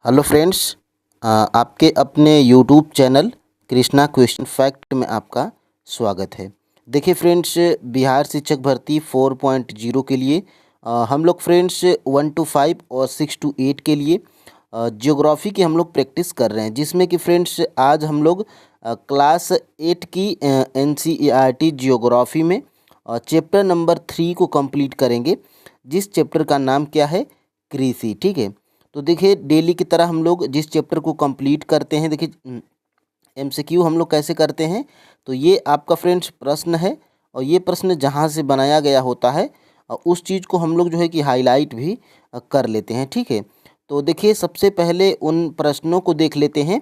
Hello friends, आपके अपने YouTube channel Krishna question fact में आपका स्वागत है। देखिए फ्रेंड्स, बिहार शिक्षक भर्ती 4.0 के लिए हम लोग फ्रेंड्स 1 to 5 और 6 to 8 के लिए ज्योग्राफी की हम लोग प्रैक्टिस कर रहे हैं, जिसमें कि फ्रेंड्स आज हम लोग क्लास 8 की NCERT ज्योग्राफी में चैप्टर नंबर 3 को कंप्लीट करेंगे, जिस चैप्टर का नाम क्या है, कृषि। ठीक है, तो देखिए डेली की तरह हम लोग जिस चैप्टर को कंप्लीट करते हैं, देखिए MCQ हम लोग कैसे करते हैं। तो ये आपका फ्रेंड्स प्रश्न है, और ये प्रश्न जहाँ से बनाया गया होता है उस चीज़ को हम लोग जो है कि हाईलाइट भी कर लेते हैं। ठीक है, तो देखिए सबसे पहले उन प्रश्नों को देख लेते हैं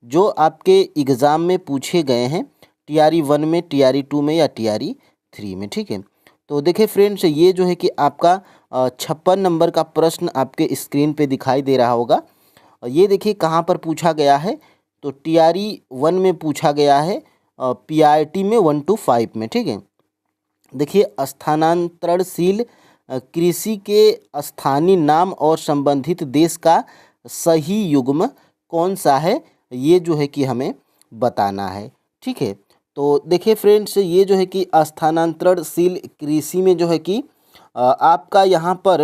जो आपके एग्ज़ाम में पूछे गए हैं, TRE 1 में, TRE 2 में या TRE 3 में। ठीक है, तो देखिए फ्रेंड्स, ये जो है कि आपका 56 नंबर का प्रश्न आपके स्क्रीन पे दिखाई दे रहा होगा। और ये देखिए कहाँ पर पूछा गया है, तो TRE 1 में पूछा गया है, PRT में 1 to 5 में। ठीक है, देखिए स्थानांतरणशील कृषि के स्थानीय नाम और संबंधित देश का सही युग्म कौन सा है, ये जो है कि हमें बताना है। ठीक है, तो देखिए फ्रेंड्स, ये जो है कि स्थानांतरणशील कृषि में जो है कि आपका यहाँ पर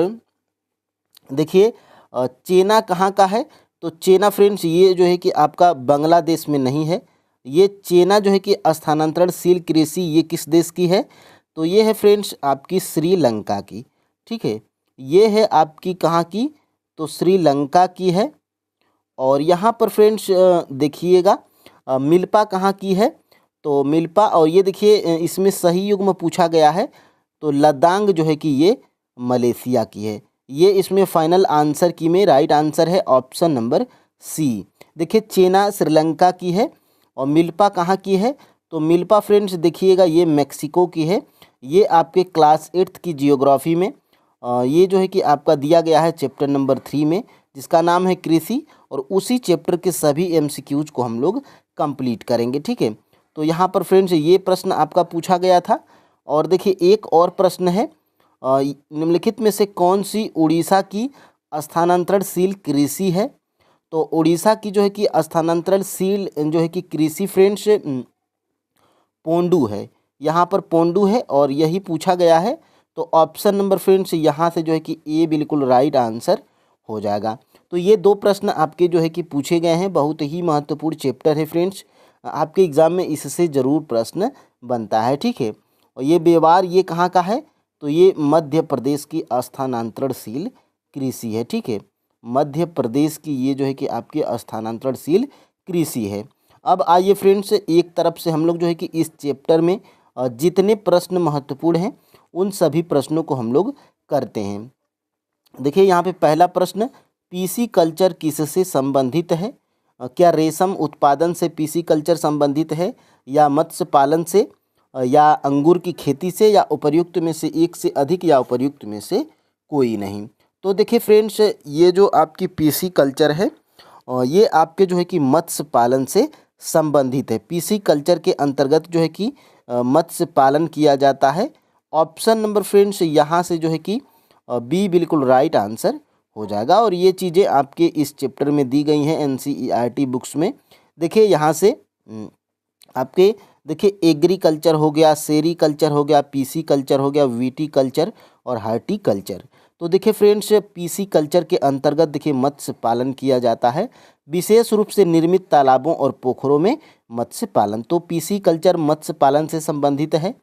देखिए चेना कहाँ का है, तो चेना फ्रेंड्स ये जो है कि आपका बांग्लादेश में नहीं है। ये चेना जो है कि स्थानांतरणशील कृषि ये किस देश की है, तो ये है फ्रेंड्स आपकी श्रीलंका की। ठीक है, ये है आपकी कहाँ की, तो श्रीलंका की है। और यहाँ पर फ्रेंड्स देखिएगा मिल्पा कहाँ की है, तो मिल्पा, और ये देखिए इसमें सही युग्म पूछा गया है, तो लद्दाख जो है कि ये मलेशिया की है। ये इसमें फाइनल आंसर की में राइट आंसर है ऑप्शन नंबर सी। देखिए चेना श्रीलंका की है, और मिल्पा कहाँ की है, तो मिल्पा फ्रेंड्स देखिएगा ये मेक्सिको की है। ये आपके क्लास 8th की जियोग्राफी में ये जो है कि आपका दिया गया है चैप्टर नंबर 3 में, जिसका नाम है कृषि, और उसी चैप्टर के सभी MCQs को हम लोग कंप्लीट करेंगे। ठीक है, तो यहाँ पर फ्रेंड्स ये प्रश्न आपका पूछा गया था। और देखिए एक और प्रश्न है, निम्नलिखित में से कौन सी उड़ीसा की स्थानांतरणशील कृषि है, तो उड़ीसा की जो है कि स्थानांतरणशील जो है कि कृषि फ्रेंड्स पोंडू है। यहाँ पर पोंडू है और यही पूछा गया है, तो ऑप्शन नंबर फ्रेंड्स यहाँ से जो है कि ए बिल्कुल राइट आंसर हो जाएगा। तो ये दो प्रश्न आपके जो है कि पूछे गए हैं, बहुत ही महत्वपूर्ण चैप्टर है फ्रेंड्स, आपके एग्ज़ाम में इससे ज़रूर प्रश्न बनता है। ठीक है, और ये व्यवहार ये कहाँ का है, तो ये मध्य प्रदेश की स्थानांतरणशील कृषि है। ठीक है, मध्य प्रदेश की ये जो है कि आपकी स्थानांतरणशील कृषि है। अब आइए फ्रेंड्स, एक तरफ से हम लोग जो है कि इस चैप्टर में जितने प्रश्न महत्वपूर्ण हैं उन सभी प्रश्नों को हम लोग करते हैं। देखिए यहाँ पे पहला प्रश्न, पीसी कल्चर किससे संबंधित है? क्या रेशम उत्पादन से पीसी कल्चर संबंधित है, या मत्स्य पालन से, या अंगूर की खेती से, या उपर्युक्त में से एक से अधिक, या उपर्युक्त में से कोई नहीं? तो देखिए फ्रेंड्स, ये जो आपकी पीसी कल्चर है ये आपके जो है कि मत्स्य पालन से संबंधित है। पीसी कल्चर के अंतर्गत जो है कि मत्स्य पालन किया जाता है। ऑप्शन नंबर फ्रेंड्स यहाँ से जो है कि बी बिल्कुल राइट आंसर हो जाएगा। और ये चीज़ें आपके इस चैप्टर में दी गई हैं NCERT बुक्स में। देखिए यहाँ से आपके देखिए एग्रीकल्चर हो गया, सेरीकल्चर हो गया, पीसी कल्चर हो गया, वीटी कल्चर और हार्टिकल्चर। तो देखिए फ्रेंड्स, पीसी कल्चर के अंतर्गत देखिए मत्स्य पालन किया जाता है, विशेष रूप से निर्मित तालाबों और पोखरों में मत्स्य पालन। तो पीसी कल्चर मत्स्य पालन से संबंधित है।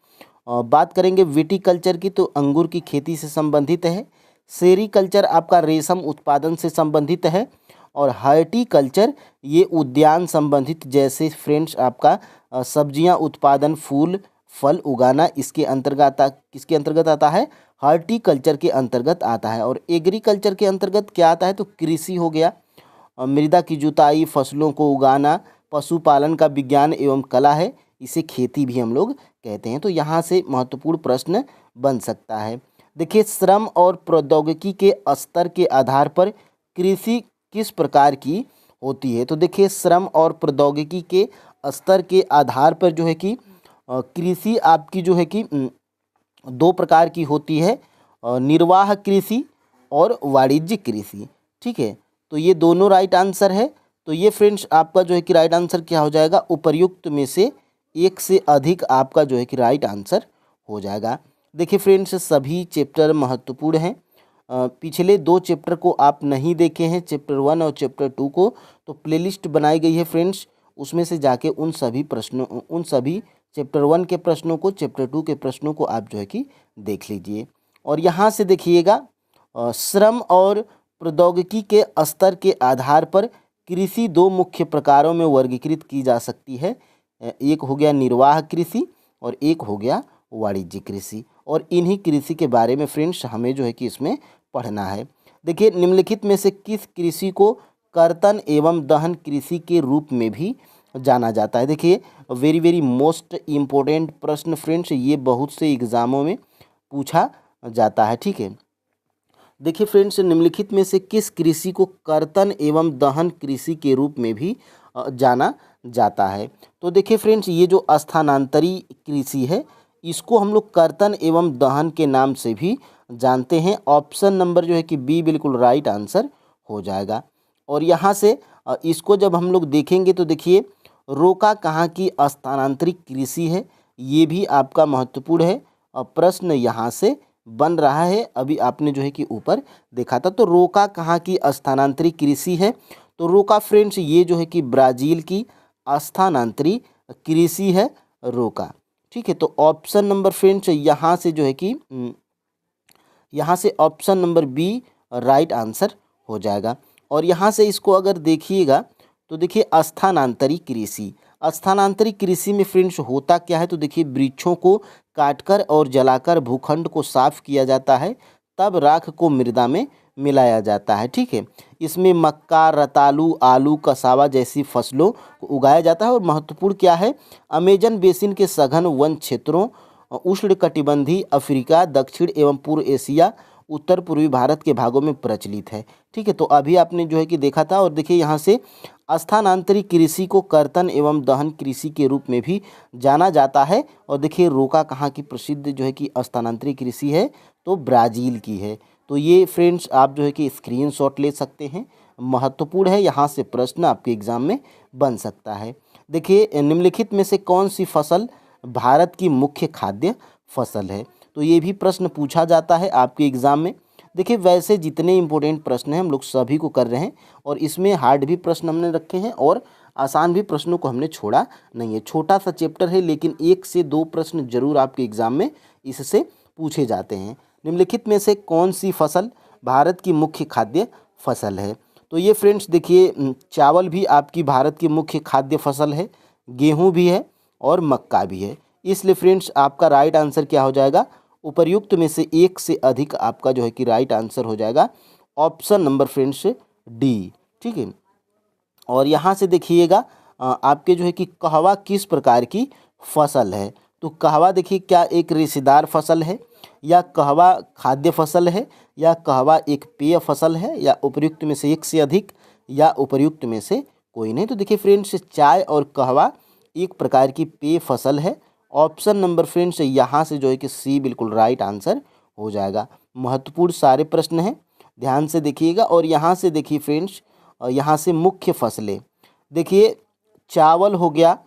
बात करेंगे विटीकल्चर की, तो अंगूर की खेती से संबंधित है। सेरीकल्चर आपका रेशम उत्पादन से संबंधित है। और हार्टिकल्चर ये उद्यान संबंधित, जैसे फ्रेंड्स आपका सब्जियां उत्पादन, फूल फल उगाना, इसके अंतर्गत किसके अंतर्गत आता है, हार्टिकल्चर के अंतर्गत आता है। और एग्रीकल्चर के अंतर्गत क्या आता है, तो कृषि हो गया, मृदा की जुताई, फसलों को उगाना, पशुपालन का विज्ञान एवं कला है, इसे खेती भी हम लोग कहते हैं। तो यहाँ से महत्वपूर्ण प्रश्न बन सकता है। देखिए श्रम और प्रौद्योगिकी के स्तर के आधार पर कृषि किस प्रकार की होती है? तो देखिए श्रम और प्रौद्योगिकी के स्तर के आधार पर जो है कि कृषि आपकी जो है कि दो प्रकार की होती है, निर्वाह कृषि और वाणिज्यिक कृषि। ठीक है, तो ये दोनों राइट आंसर है। तो ये फ्रेंड्स आपका जो है कि राइट आंसर क्या हो जाएगा, उपर्युक्त में से एक से अधिक आपका जो है कि राइट आंसर हो जाएगा। देखिए फ्रेंड्स सभी चैप्टर महत्वपूर्ण हैं। पिछले 2 चैप्टर को आप नहीं देखे हैं, चैप्टर 1 और चैप्टर 2 को, तो प्लेलिस्ट बनाई गई है फ्रेंड्स, उसमें से जाके उन सभी चैप्टर 1 के प्रश्नों को, चैप्टर 2 के प्रश्नों को आप जो है कि देख लीजिए। और यहाँ से देखिएगा श्रम और प्रौद्योगिकी के स्तर के आधार पर कृषि 2 मुख्य प्रकारों में वर्गीकृत की जा सकती है। एक हो गया निर्वाह कृषि और एक हो गया वाणिज्य कृषि। और इन्हीं कृषि के बारे में फ्रेंड्स हमें जो है कि इसमें पढ़ना है। देखिए निम्नलिखित में से किस कृषि को कर्तन एवं दहन कृषि के रूप में भी जाना जाता है। देखिए वेरी मोस्ट इम्पोर्टेंट प्रश्न फ्रेंड्स, ये बहुत से एग्जामों में पूछा जाता है। ठीक है, देखिए फ्रेंड्स निम्नलिखित में से किस कृषि को कर्तन एवं दहन कृषि के रूप में भी जाना जाता है। तो देखिए फ्रेंड्स ये जो स्थानांतरी कृषि है, इसको हम लोग कर्तन एवं दहन के नाम से भी जानते हैं। ऑप्शन नंबर जो है कि बी बिल्कुल राइट आंसर हो जाएगा। और यहाँ से इसको जब हम लोग देखेंगे तो देखिए रोका कहाँ की स्थानांतरित कृषि है, ये भी आपका महत्वपूर्ण है। प्रश्न यहाँ से बन रहा है, अभी आपने जो है कि ऊपर देखा था। तो रोका कहाँ की स्थानांतरित कृषि है, तो रोका फ्रेंड्स ये जो है कि ब्राज़ील की स्थानांतरित कृषि है रोका। ठीक है, तो ऑप्शन नंबर फ्रेंड्स यहाँ से जो है कि यहाँ से option number B right answer हो जाएगा। और यहाँ से इसको अगर देखिएगा तो देखिए स्थानांतरित कृषि, स्थानांतरित कृषि में फ्रेंड्स होता क्या है, तो देखिए वृक्षों को काटकर और जलाकर भूखंड को साफ किया जाता है, तब राख को मृदा में मिलाया जाता है। ठीक है, इसमें मक्का, रतालू, आलू, कसावा जैसी फसलों को उगाया जाता है। और महत्वपूर्ण क्या है, अमेजन बेसिन के सघन वन क्षेत्रों, उष्णकटिबंधीय अफ्रीका, दक्षिण एवं पूर्व एशिया, उत्तर पूर्वी भारत के भागों में प्रचलित है। ठीक है, तो अभी आपने जो है कि देखा था। और देखिए यहाँ से स्थानांतरित कृषि को कर्तन एवं दहन कृषि के रूप में भी जाना जाता है। और देखिए रोका कहाँ की प्रसिद्ध जो है कि स्थानांतरित कृषि है, तो ब्राज़ील की है। तो ये फ्रेंड्स आप जो है कि स्क्रीनशॉट ले सकते हैं, महत्वपूर्ण है, यहाँ से प्रश्न आपके एग्जाम में बन सकता है। देखिए निम्नलिखित में से कौन सी फसल भारत की मुख्य खाद्य फसल है, तो ये भी प्रश्न पूछा जाता है आपके एग्ज़ाम में। देखिए वैसे जितने इंपॉर्टेंट प्रश्न हैं हम लोग सभी को कर रहे हैं, और इसमें हार्ड भी प्रश्न हमने रखे हैं और आसान भी प्रश्नों को हमने छोड़ा नहीं है। छोटा सा चैप्टर है, लेकिन 1 से 2 प्रश्न जरूर आपके एग्ज़ाम में इससे पूछे जाते हैं। निम्नलिखित में से कौन सी फसल भारत की मुख्य खाद्य फसल है, तो ये फ्रेंड्स देखिए चावल भी आपकी भारत की मुख्य खाद्य फसल है, गेहूँ भी है और मक्का भी है। इसलिए फ्रेंड्स आपका राइट आंसर क्या हो जाएगा, उपर्युक्त में से एक से अधिक आपका जो है कि राइट आंसर हो जाएगा ऑप्शन नंबर फ्रेंड्स डी। ठीक है, और यहाँ से देखिएगा आपके जो है कि कहवा किस प्रकार की फसल है, तो कहवा देखिए क्या एक रेशेदार फसल है, या कहवा खाद्य फसल है, या कहवा एक पेय फसल है, या उपर्युक्त में से एक से अधिक, या उपर्युक्त में से कोई नहीं। तो देखिए फ्रेंड्स चाय और कहवा एक प्रकार की पेय फसल है। ऑप्शन नंबर फ्रेंड्स यहाँ से जो है कि सी बिल्कुल राइट आंसर हो जाएगा। महत्वपूर्ण सारे प्रश्न हैं, ध्यान से देखिएगा। और यहाँ से देखिए फ्रेंड्स यहाँ से मुख्य फसलें देखिए, चावल हो गया,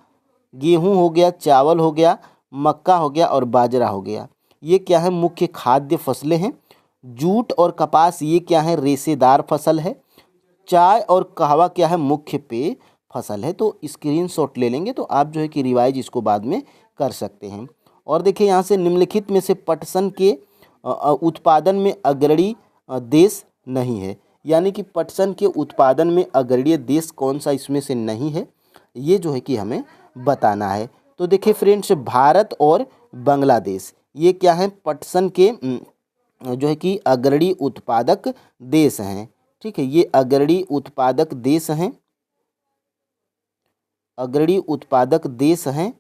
गेहूं हो गया, चावल हो गया, मक्का हो गया और बाजरा हो गया, ये क्या है मुख्य खाद्य फसलें हैं। जूट और कपास ये क्या है रेशेदार फसल है। चाय और कहवा क्या है मुख्य पेय फसल है। तो स्क्रीनशॉट ले लेंगे, तो आप जो है कि रिवाइज इसको बाद में कर सकते हैं। और देखिए यहाँ से निम्नलिखित में से पटसन के उत्पादन में अग्रणी देश नहीं है, यानी कि पटसन के उत्पादन में अग्रणी देश कौन सा इसमें से नहीं है, ये जो है कि हमें बताना है। तो देखिए फ्रेंड्स भारत और बांग्लादेश ये क्या है पटसन के जो है कि अग्रणी उत्पादक देश हैं। ठीक है, ये अग्रणी उत्पादक देश हैं, अग्रणी उत्पादक देश हैं।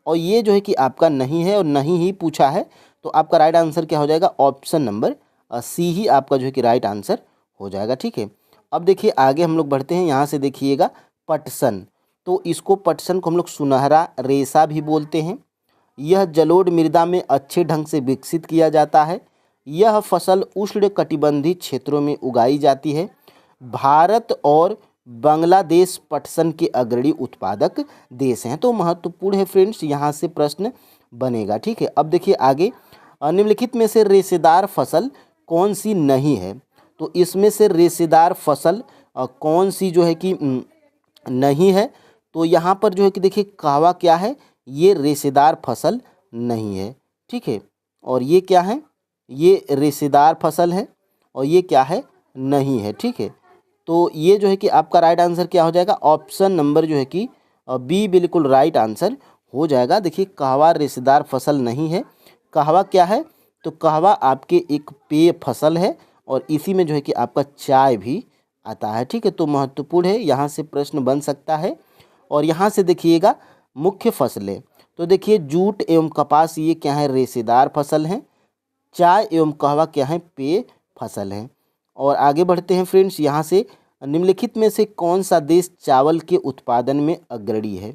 और ये जो है कि आपका नहीं है और नहीं ही पूछा है, तो आपका राइट आंसर क्या हो जाएगा, ऑप्शन नंबर सी ही आपका जो है कि राइट आंसर हो जाएगा। ठीक है, अब देखिए आगे हम लोग बढ़ते हैं। यहाँ से देखिएगा पटसन, तो इसको पटसन को हम लोग सुनहरा रेशा भी बोलते हैं। यह जलोढ़ मृदा में अच्छे ढंग से विकसित किया जाता है। यह फसल उष्णकटिबंधीय क्षेत्रों में उगाई जाती है। भारत और बांग्लादेश पटसन के अग्रणी उत्पादक देश हैं। तो महत्वपूर्ण है फ्रेंड्स, यहाँ से प्रश्न बनेगा। ठीक है, अब देखिए आगे, निम्नलिखित में से रेशेदार फसल कौन सी नहीं है? तो इसमें से रेशेदार फसल कौन सी जो है कि नहीं है? तो यहाँ पर जो है कि देखिए कहवा क्या है, ये रेशेदार फसल नहीं है। ठीक है, और ये क्या है, ये रेशेदार फसल है, और ये क्या है, नहीं है। ठीक है, तो ये जो है कि आपका राइट आंसर क्या हो जाएगा, ऑप्शन नंबर जो है कि बी बिल्कुल राइट आंसर हो जाएगा। देखिए कहवा रेशेदार फसल नहीं है। कहवा क्या है, तो कहवा आपके एक पेय फसल है, और इसी में जो है कि आपका चाय भी आता है। ठीक है, तो महत्वपूर्ण है, यहाँ से प्रश्न बन सकता है। और यहाँ से देखिएगा मुख्य फसलें, तो देखिए जूट एवं कपास ये क्या है, रेशेदार फसल हैं। चाय एवं कहवा क्या है, पेय फसल हैं। और आगे बढ़ते हैं फ्रेंड्स, यहाँ से निम्नलिखित में से कौन सा देश चावल के उत्पादन में अग्रणी है?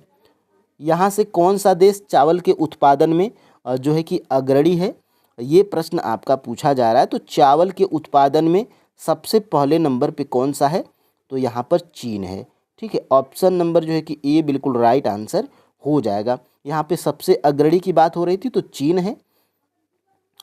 यहाँ से कौन सा देश चावल के उत्पादन में जो है कि अग्रणी है, ये प्रश्न आपका पूछा जा रहा है। तो चावल के उत्पादन में सबसे पहले नंबर पे कौन सा है? तो यहाँ पर चीन है। ठीक है, ऑप्शन नंबर जो है कि ए बिल्कुल राइट आंसर हो जाएगा। यहाँ पे सबसे अग्रणी की बात हो रही थी, तो चीन है।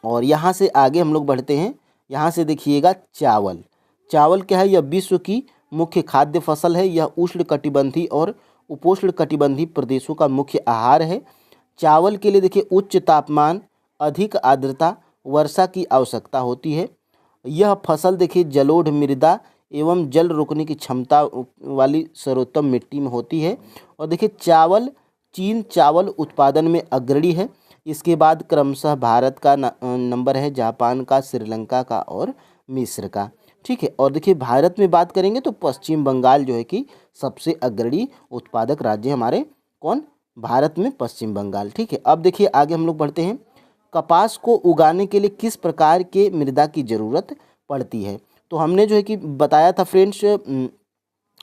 और यहाँ से आगे हम लोग बढ़ते हैं, यहाँ से देखिएगा चावल। चावल क्या है, यह विश्व की मुख्य खाद्य फसल है। यह उष्णकटिबंधीय और उपोष्णकटिबंधीय प्रदेशों का मुख्य आहार है। चावल के लिए देखिए उच्च तापमान, अधिक आर्द्रता, वर्षा की आवश्यकता होती है। यह फसल देखिए जलोढ़ मृदा एवं जल रोकने की क्षमता वाली सर्वोत्तम मिट्टी में होती है। और देखिए चीन चावल उत्पादन में अग्रणी है। इसके बाद क्रमशः भारत का नंबर है, जापान का, श्रीलंका का और मिस्र का। ठीक है, और देखिए भारत में बात करेंगे तो पश्चिम बंगाल जो है कि सबसे अग्रणी उत्पादक राज्य हमारे, कौन, भारत में पश्चिम बंगाल। ठीक है, अब देखिए आगे हम लोग बढ़ते हैं, कपास को उगाने के लिए किस प्रकार के मृदा की ज़रूरत पड़ती है? तो हमने जो है कि बताया था फ्रेंड्स,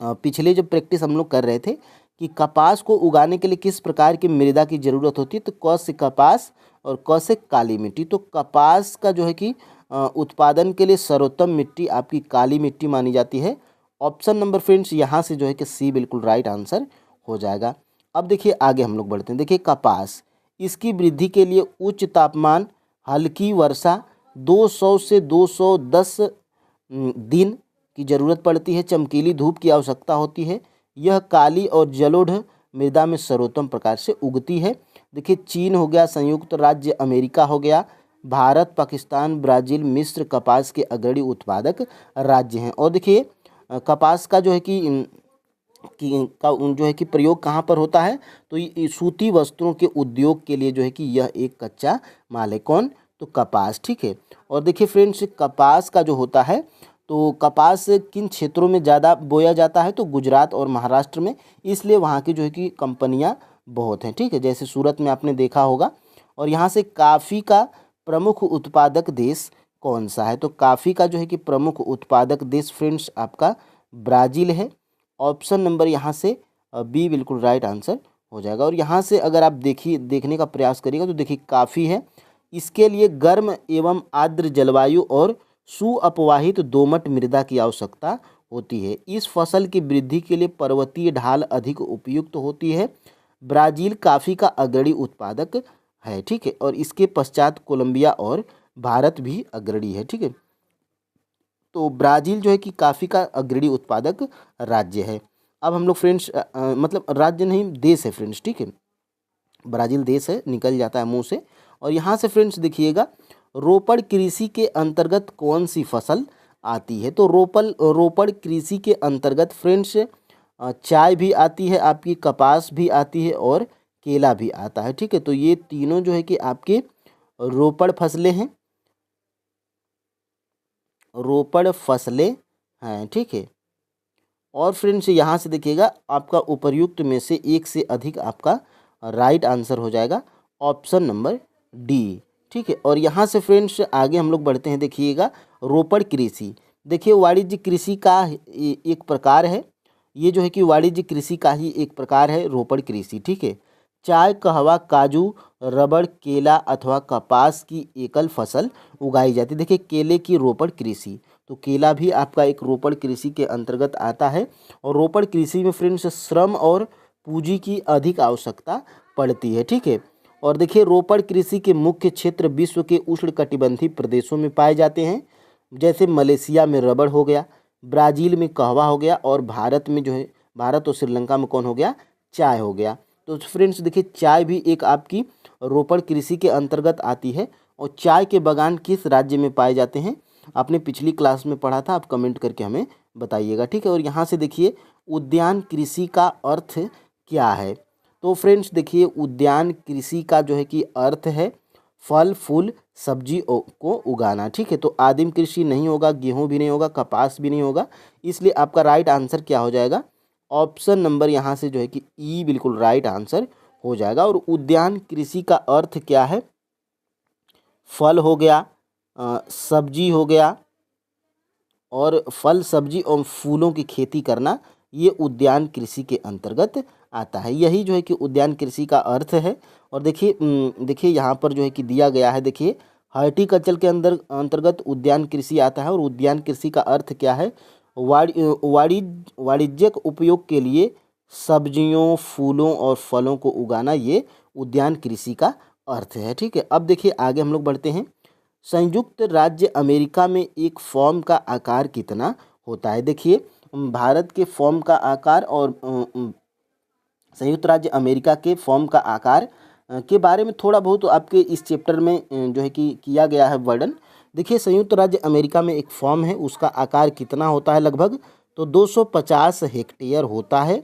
पिछले जो प्रैक्टिस हम लोग कर रहे थे कि कपास को उगाने के लिए किस प्रकार की मृदा की ज़रूरत होती है, तो क से कपास और क से काली मिट्टी। तो कपास का जो है कि उत्पादन के लिए सर्वोत्तम मिट्टी आपकी काली मिट्टी मानी जाती है। ऑप्शन नंबर फ्रेंड्स यहाँ से जो है कि सी बिल्कुल राइट आंसर हो जाएगा। अब देखिए आगे हम लोग बढ़ते हैं, देखिए कपास, इसकी वृद्धि के लिए उच्च तापमान, हल्की वर्षा, 200 से 210 दिन की ज़रूरत पड़ती है। चमकीली धूप की आवश्यकता होती है। यह काली और जलोढ़ मृदा में सर्वोत्तम प्रकार से उगती है। देखिए चीन हो गया, संयुक्त राज्य अमेरिका हो गया, भारत, पाकिस्तान, ब्राज़ील, मिस्र कपास के अग्रणी उत्पादक राज्य हैं। और देखिए कपास का जो है कि जो है कि प्रयोग कहाँ पर होता है, तो ये सूती वस्त्रों के उद्योग के लिए जो है कि यह एक कच्चा माल है। कौन, तो कपास। ठीक है, और देखिए फ्रेंड्स कपास का जो होता है, तो कपास किन क्षेत्रों में ज़्यादा बोया जाता है, तो गुजरात और महाराष्ट्र में, इसलिए वहाँ की जो है कि कंपनियाँ बहुत हैं। ठीक है, जैसे सूरत में आपने देखा होगा। और यहाँ से कॉफ़ी का प्रमुख उत्पादक देश कौन सा है? तो कॉफ़ी का जो है कि प्रमुख उत्पादक देश फ्रेंड्स आपका ब्राज़ील है। ऑप्शन नंबर यहाँ से बी बिल्कुल राइट आंसर हो जाएगा। और यहाँ से अगर आप देखने का प्रयास करिएगा तो देखिए काफ़ी है, इसके लिए गर्म एवं आर्द्र जलवायु और सुअपवाहित दोमट मृदा की आवश्यकता होती है। इस फसल की वृद्धि के लिए पर्वतीय ढाल अधिक उपयुक्त होती है। ब्राज़ील काफ़ी का अग्रणी उत्पादक है। ठीक है, और इसके पश्चात कोलंबिया और भारत भी अग्रणी है। ठीक है, तो ब्राज़ील जो है कि काफ़ी का अग्रणी उत्पादक राज्य है। अब हम लोग फ्रेंड्स मतलब राज्य नहीं, देश है फ्रेंड्स। ठीक है, ब्राज़ील देश है, निकल जाता है मुंह से। और यहाँ से फ्रेंड्स देखिएगा, रोपड़ कृषि के अंतर्गत कौन सी फसल आती है? तो रोपड़ कृषि के अंतर्गत फ्रेंड्स चाय भी आती है, आपकी कपास भी आती है और केला भी आता है। ठीक है, तो ये तीनों जो है कि आपके रोपड़ फसलें हैं, रोपड़ फसलें हैं। ठीक है, और फ्रेंड्स यहाँ से देखिएगा आपका उपर्युक्त में से एक से अधिक आपका राइट आंसर हो जाएगा, ऑप्शन नंबर डी। ठीक है, और यहाँ से फ्रेंड्स आगे हम लोग बढ़ते हैं, देखिएगा रोपड़ कृषि, देखिए वाणिज्य कृषि का एक प्रकार है, ये जो है कि वाणिज्य कृषि का ही एक प्रकार है रोपड़ कृषि। ठीक है, चाय, कहवा, काजू, रबड़, केला अथवा कपास की एकल फसल उगाई जाती है। देखिए केले की रोपड़ कृषि, तो केला भी आपका एक रोपड़ कृषि के अंतर्गत आता है। और रोपड़ कृषि में फ्रेंड्स श्रम और पूंजी की अधिक आवश्यकता पड़ती है, ठीक है। और देखिए रोपड़ कृषि के मुख्य क्षेत्र विश्व के उष्णकटिबंधीय प्रदेशों में पाए जाते हैं, जैसे मलेशिया में रबड़ हो गया, ब्राज़ील में कहवा हो गया, और भारत में जो है, भारत और श्रीलंका में कौन हो गया, चाय हो गया। तो फ्रेंड्स देखिए चाय भी एक आपकी रोपड़ कृषि के अंतर्गत आती है। और चाय के बागान किस राज्य में पाए जाते हैं, आपने पिछली क्लास में पढ़ा था, आप कमेंट करके हमें बताइएगा, ठीक है। और यहाँ से देखिए उद्यान कृषि का अर्थ क्या है। तो फ्रेंड्स देखिए उद्यान कृषि का जो है कि अर्थ है फल फूल सब्जी को उगाना, ठीक है। तो आदिम कृषि नहीं होगा, गेहूं भी नहीं होगा, कपास भी नहीं होगा, इसलिए आपका राइट आंसर क्या हो जाएगा, ऑप्शन नंबर यहाँ से जो है कि ई बिल्कुल राइट आंसर हो जाएगा। और उद्यान कृषि का अर्थ क्या है, फल हो गया, सब्जी हो गया, और फल सब्जी और फूलों की खेती करना, ये उद्यान कृषि के अंतर्गत आता है। यही जो है कि उद्यान कृषि का अर्थ है। और देखिए यहाँ पर जो है कि दिया गया है, देखिए हॉर्टिकल्चर के अंतर्गत उद्यान कृषि आता है। और उद्यान कृषि का अर्थ क्या है, वाणिज्यिक उपयोग के लिए सब्जियों, फूलों और फलों को उगाना, ये उद्यान कृषि का अर्थ है, ठीक है। अब देखिए आगे हम लोग बढ़ते हैं। संयुक्त राज्य अमेरिका में एक फॉर्म का आकार कितना होता है। देखिए भारत के फॉर्म का आकार और संयुक्त राज्य अमेरिका के फॉर्म का आकार के बारे में थोड़ा बहुत आपके इस चैप्टर में जो है कि किया गया है वर्णन। देखिए संयुक्त राज्य अमेरिका में एक फॉर्म है, उसका आकार कितना होता है, लगभग तो 250 हेक्टेयर होता है।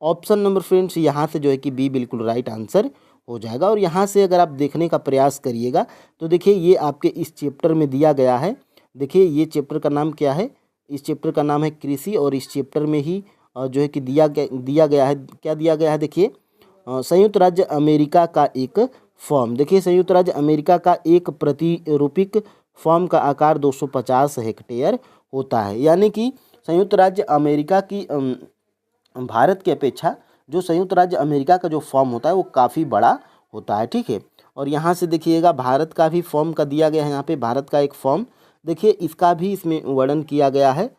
ऑप्शन नंबर फ्रेंड्स यहाँ से जो है कि बी बिल्कुल राइट आंसर हो जाएगा। और यहाँ से अगर आप देखने का प्रयास करिएगा तो देखिए ये आपके इस चैप्टर में दिया गया है। देखिए ये चैप्टर का नाम क्या है, इस चैप्टर का नाम है कृषि। और इस चैप्टर में ही जो है कि दिया गया है, क्या दिया गया है, देखिए संयुक्त राज्य अमेरिका का एक फॉर्म। देखिए संयुक्त राज्य अमेरिका का एक प्रतिरूपिक फॉर्म का आकार 250 हेक्टेयर होता है। यानी कि संयुक्त राज्य अमेरिका की भारत की अपेक्षा जो संयुक्त राज्य अमेरिका का जो फॉर्म होता है वो काफ़ी बड़ा होता है, ठीक है। और यहाँ से देखिएगा भारत का भी फॉर्म का दिया गया है, यहाँ पे भारत का एक फॉर्म देखिए इसका भी इसमें वर्णन किया गया है।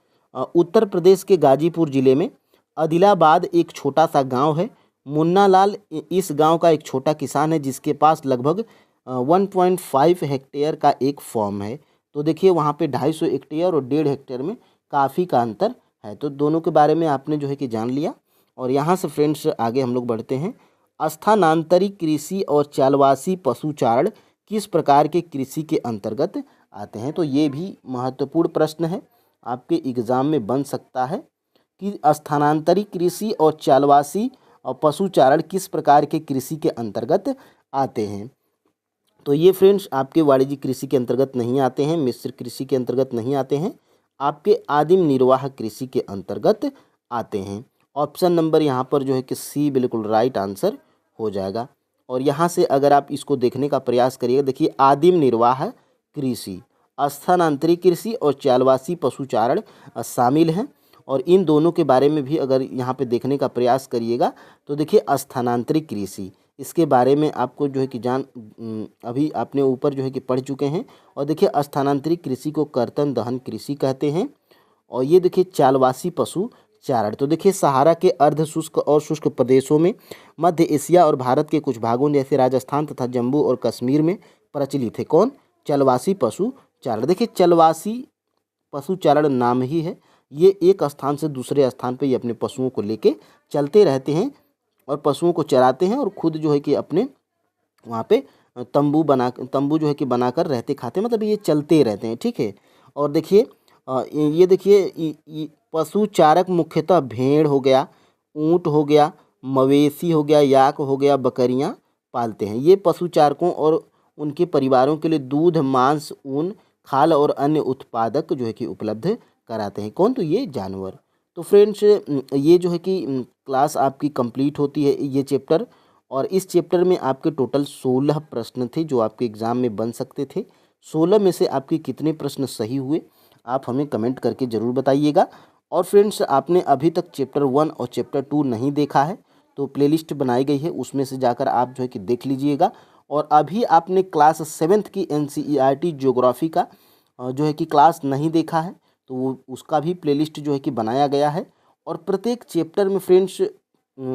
उत्तर प्रदेश के गाजीपुर जिले में आदिलाबाद एक छोटा सा गांव है। मुन्ना लाल इस गांव का एक छोटा किसान है जिसके पास लगभग 1.5 हेक्टेयर का एक फॉर्म है। तो देखिए वहाँ पे 250 हेक्टेयर और 1.5 हेक्टेयर में काफ़ी का अंतर है। तो दोनों के बारे में आपने जो है कि जान लिया। और यहाँ से फ्रेंड्स आगे हम लोग बढ़ते हैं। स्थानांतरित कृषि और चालवासी पशुचारण किस प्रकार के कृषि के अंतर्गत आते हैं। तो ये भी महत्वपूर्ण प्रश्न है, आपके एग्ज़ाम में बन सकता है कि स्थानांतरित कृषि और चालवासी और पशुचारण किस प्रकार के कृषि के अंतर्गत आते हैं। तो ये फ्रेंड्स आपके वाणिज्यिक कृषि के अंतर्गत नहीं आते हैं, मिश्र कृषि के अंतर्गत नहीं आते हैं, आपके आदिम निर्वाह कृषि के अंतर्गत आते हैं। ऑप्शन नंबर यहाँ पर जो है कि सी बिल्कुल राइट आंसर हो जाएगा। और यहाँ से अगर आप इसको देखने का प्रयास करिएगा, देखिए आदिम निर्वाह कृषि, स्थानांतरित कृषि और चालवासी पशुचारण शामिल हैं। और इन दोनों के बारे में भी अगर यहाँ पे देखने का प्रयास करिएगा तो देखिए स्थानांतरित कृषि, इसके बारे में आपको जो है कि अभी आपने ऊपर जो है कि पढ़ चुके हैं। और देखिए स्थानांतरित कृषि को कर्तन दहन कृषि कहते हैं। और ये देखिए चालवासी पशु चारण, तो देखिए सहारा के अर्ध शुष्क और शुष्क प्रदेशों में, मध्य एशिया और भारत के कुछ भागों जैसे राजस्थान तथा जम्मू और कश्मीर में प्रचलित है कौन, चलवासी पशु चारण। देखिए चलवासी पशु चारण नाम ही है, ये एक स्थान से दूसरे स्थान पे ये अपने पशुओं को लेके चलते रहते हैं और पशुओं को चराते हैं और खुद जो है कि अपने वहाँ पे तंबू जो है कि बनाकर रहते खाते, मतलब ये चलते रहते हैं, ठीक है। और देखिए ये देखिए पशु चारक मुख्यतः भेड़ हो गया, ऊँट हो गया, मवेशी हो गया, याक हो गया, बकरियाँ पालते हैं। ये पशु चारकों और उनके परिवारों के लिए दूध, मांस, ऊन, खाल और अन्य उत्पादक जो है कि उपलब्ध कराते हैं कौन, तो ये जानवर। तो फ्रेंड्स ये जो है कि क्लास आपकी कंप्लीट होती है ये चैप्टर। और इस चैप्टर में आपके टोटल 16 प्रश्न थे जो आपके एग्ज़ाम में बन सकते थे। 16 में से आपके कितने प्रश्न सही हुए आप हमें कमेंट करके ज़रूर बताइएगा। और फ्रेंड्स आपने अभी तक चैप्टर 1 और चैप्टर 2 नहीं देखा है तो प्लेलिस्ट बनाई गई है, उसमें से जाकर आप जो है कि देख लीजिएगा। और अभी आपने क्लास 7th की NCERT ज्योग्राफी का जो है कि क्लास नहीं देखा है तो वो उसका भी प्लेलिस्ट जो है कि बनाया गया है। और प्रत्येक चैप्टर में फ्रेंड्स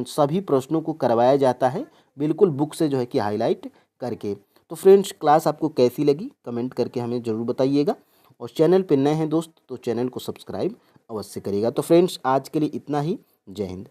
सभी प्रश्नों को करवाया जाता है, बिल्कुल बुक से जो है कि हाईलाइट करके। तो फ्रेंड्स क्लास आपको कैसी लगी कमेंट करके हमें ज़रूर बताइएगा। और चैनल पे नए हैं दोस्त तो चैनल को सब्सक्राइब अवश्य करिएगा। तो फ्रेंड्स आज के लिए इतना ही। जय हिंद।